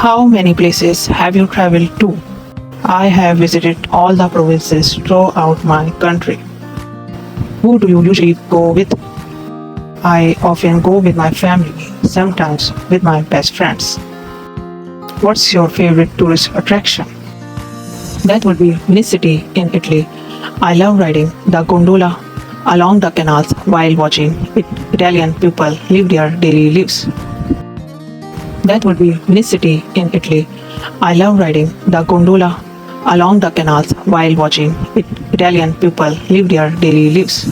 How many places have you traveled to? I have visited all the provinces throughout my country. Who do you usually go with? I often go with my family, sometimes with my best friends. What's your favorite tourist attraction? That would be Venice in Italy. I love riding the gondola along the canals while watching Italian people live their daily lives. That would be Venice in Italy. I love riding the gondola along the canals while watching Italian people live their daily lives.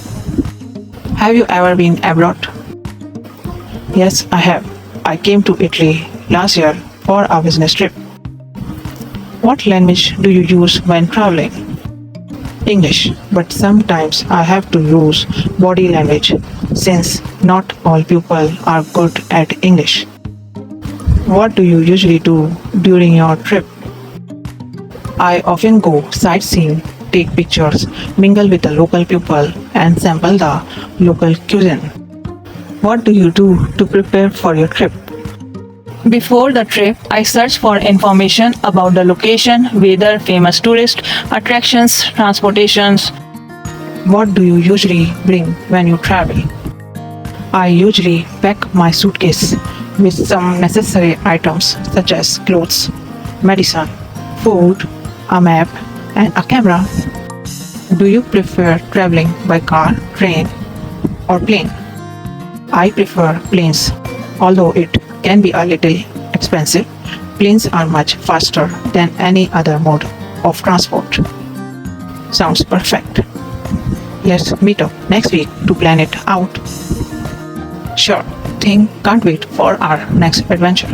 Have you ever been abroad? Yes, I have. I came to Italy last year for a business trip. What language do you use when traveling? English, but sometimes I have to use body language since not all people are good at English. What do you usually do during your trip? I often go sightseeing, take pictures, mingle with the local people, and sample the local cuisine. What do you do to prepare for your trip? Before the trip, I search for information about the location, weather, famous tourist attractions, transportations. What do you usually bring when you travel? I usually pack my suitcase with some necessary items such as clothes, medicine, food, a map, and a camera. Do you prefer traveling by car, train, or plane? I prefer planes, although it can be a little expensive. Planes are much faster than any other mode of transport. Sounds perfect. Let's meet up next week to plan it out. Sure thing, can't wait for our next adventure.